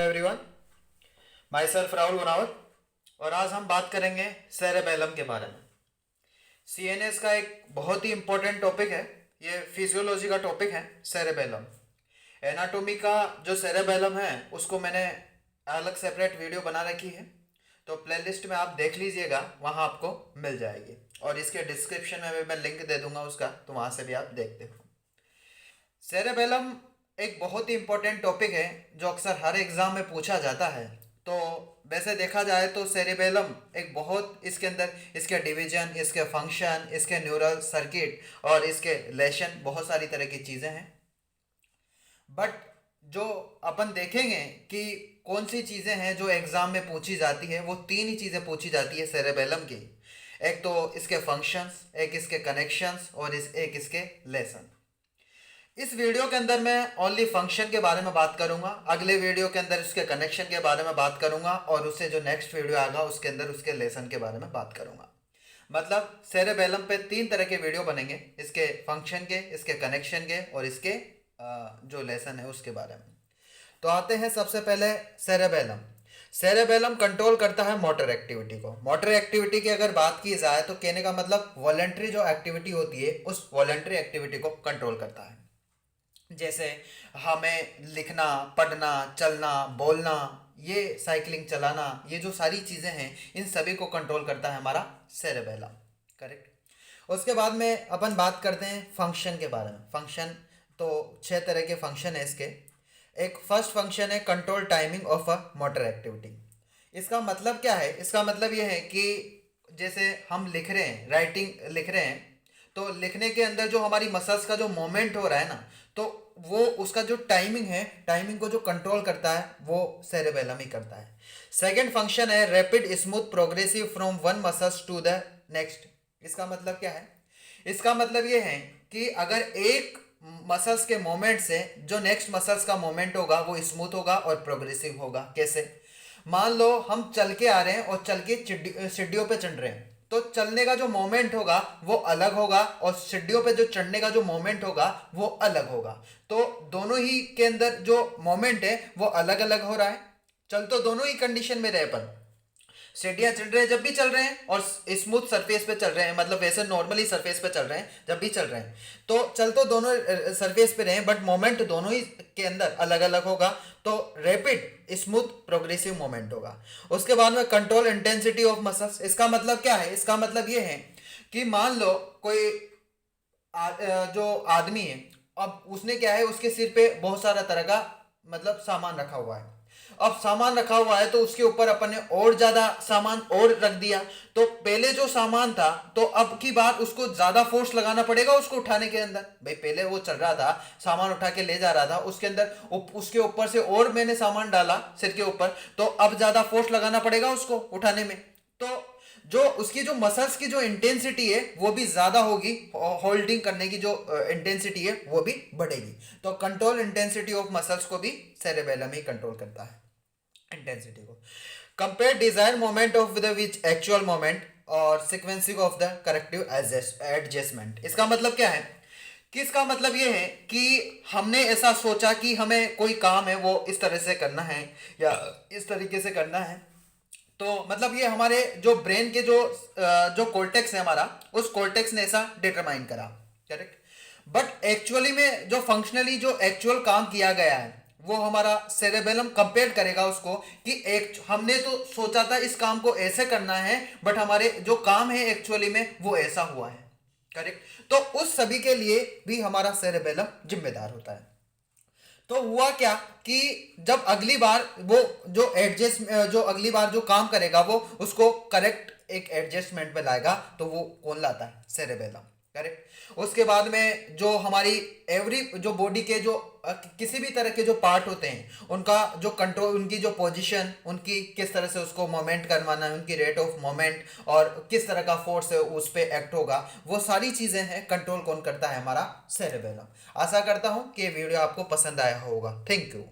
Everyone, my self Rahul बनावत। और आज हम बात करेंगे सेरेबेलम के बारे में। सीएनएस का एक बहुत ही इंपॉर्टेंट टॉपिक है। ये फिजियोलॉजी का टॉपिक है सेरेबेलम। एनाटोमी का जो सेरेबेलम है उसको मैंने अलग सेपरेट वीडियो बना रखी है, तो प्लेलिस्ट में आप देख लीजिएगा, वहाँ आपको मिल जाएगी। और इसके डिस्क्रिप्शन में भी मैं लिंक दे दूंगा उसका, तो वहाँ से भी आप देखते हो। सेरेबेलम एक बहुत ही इंपॉर्टेंट टॉपिक है जो अक्सर हर एग्जाम में पूछा जाता है। तो वैसे देखा जाए तो सेरेबेलम एक बहुत, इसके अंदर इसके डिवीजन, इसके फंक्शन, इसके न्यूरल सर्किट और इसके लेशन, बहुत सारी तरह की चीज़ें हैं। बट जो अपन देखेंगे कि कौन सी चीज़ें हैं जो एग्ज़ाम में पूछी जाती है, वो तीन ही चीज़ें पूछी जाती है सेरेबेलम की। एक तो इसके फंक्शंस, एक इसके कनेक्शंस और एक इसके लेसन। इस वीडियो के अंदर मैं ओनली फंक्शन के बारे में बात करूंगा, अगले वीडियो के अंदर उसके कनेक्शन के बारे में बात करूंगा, और उससे जो नेक्स्ट वीडियो आएगा उसके अंदर उसके लेसन के बारे में बात करूंगा। मतलब सेरेबेलम पे तीन तरह के वीडियो बनेंगे, इसके फंक्शन के, इसके कनेक्शन के और इसके जो लेसन है उसके बारे में। तो आते हैं सबसे पहले सेरेबेलम। सेरेबेलम कंट्रोल करता है मोटर एक्टिविटी को। मोटर एक्टिविटी की अगर बात की जाए तो कहने का मतलब वॉलेंट्री जो एक्टिविटी होती है, उस वॉलेंट्री एक्टिविटी को कंट्रोल करता है। जैसे हमें लिखना, पढ़ना, चलना, बोलना, ये साइकिलिंग चलाना, ये जो सारी चीज़ें हैं, इन सभी को कंट्रोल करता है हमारा सेरेबेलम। करेक्ट। उसके बाद में अपन बात करते हैं फंक्शन के बारे में। फंक्शन तो 6 तरह के फंक्शन है इसके। एक फर्स्ट फंक्शन है control timing of a motor activity. इसका मतलब क्या है? इसका मतलब ये है कि जैसे हम लिख रहे हैं, राइटिंग लिख रहे हैं, तो लिखने के अंदर जो हमारी मसल्स का जो मोमेंट हो रहा है ना, तो वो उसका जो टाइमिंग है, टाइमिंग को जो कंट्रोल करता है वो सेरेबेलम ही करता है। सेकंड फंक्शन है rapid smooth progressive from one muscles to the next. इसका मतलब क्या है? इसका मतलब ये है कि अगर एक मसल्स के मोमेंट से जो नेक्स्ट मसल्स का मोमेंट होगा वो स्मूथ होगा और प्रोग्रेसिव होगा। कैसे? मान लो हम चल के आ रहे हैं और चल के सीढ़ियों पे चढ़ रहे हैं, तो चलने का जो मोमेंट होगा वो अलग होगा और सीढ़ियों पे जो चढ़ने का जो मोमेंट होगा वो अलग होगा। तो दोनों ही के अंदर जो मोमेंट है वो अलग अलग हो रहा है। चल तो दोनों ही कंडीशन में रहे, पर सीढ़ियां चढ़ रहे हैं जब भी चल रहे हैं, और स्मूथ सरफेस पे चल रहे हैं, मतलब वैसे नॉर्मली सरफेस पे चल रहे हैं जब भी चल रहे हैं, तो चल तो दोनों सरफेस पे रहे, बट मोमेंट दोनों ही के अंदर अलग अलग होगा। तो रैपिड स्मूथ प्रोग्रेसिव मोमेंट होगा। उसके बाद में कंट्रोल इंटेंसिटी ऑफ मसल्स। इसका मतलब क्या है? इसका मतलब ये है कि मान लो कोई जो आदमी है, अब उसने क्या है, उसके सिर पे बहुत सारा तरह का मतलब सामान रखा हुआ है। अब सामान रखा हुआ है तो उसके ऊपर अपन ने और ज्यादा सामान और रख दिया, तो पहले जो सामान था, तो अब की बार उसको ज्यादा फोर्स लगाना पड़ेगा उसको उठाने के अंदर। भाई पहले वो चल रहा था, सामान उठा के ले जा रहा था, उसके अंदर उसके ऊपर से और मैंने सामान डाला सिर के ऊपर, तो अब ज्यादा फोर्स लगाना पड़ेगा उसको उठाने में। तो जो उसकी जो मसल्स की जो इंटेंसिटी है वो भी ज्यादा होगी, होल्डिंग करने की जो इंटेंसिटी है वो भी बढ़ेगी। तो कंट्रोल इंटेंसिटी ऑफ मसल्स को भी सेरेबेलम ही कंट्रोल करता है, इंटेंसिटी को। Compare desire moment of the which actual moment और sequencing of the corrective adjustment. इसका मतलब क्या है? कि इसका मतलब ये है कि हमने ऐसा सोचा कि हमें कोई काम है वो इस तरह से करना है या इस तरीके से करना है, तो मतलब ये हमारे जो ब्रेन के जो कोर्टेक्स है हमारा, उस कोर्टेक्स ने ऐसा डिटरमाइन करा। करेक्ट। बट एक्चुअली में जो फंक्शनली जो एक्चुअल काम किया गया है वो हमारा सेरेबेलम कंपेयर करेगा उसको, कि एक हमने तो सोचा था इस काम को ऐसे करना है, बट हमारे जो काम है एक्चुअली में वो ऐसा हुआ है। करेक्ट। तो उस सभी के लिए भी हमारा सेरेबेलम जिम्मेदार होता है। तो हुआ क्या कि जब अगली बार वो जो अगली बार जो काम करेगा वो उसको करेक्ट एक एडजस्टमेंट में लाएगा, तो वो कौन लाता है? सेरेबेलम। करेक्ट। उसके बाद में जो हमारी एवरी जो बॉडी के जो किसी भी तरह के जो पार्ट होते हैं उनका जो कंट्रोल, उनकी जो पोजीशन, उनकी किस तरह से उसको मोमेंट करवाना है, उनकी रेट ऑफ मोमेंट और किस तरह का फोर्स है उस पर एक्ट होगा, वो सारी चीज़ें हैं कंट्रोल कौन करता है? हमारा सेरेबेलम। आशा करता हूँ कि ये वीडियो आपको पसंद आया होगा। Thank you.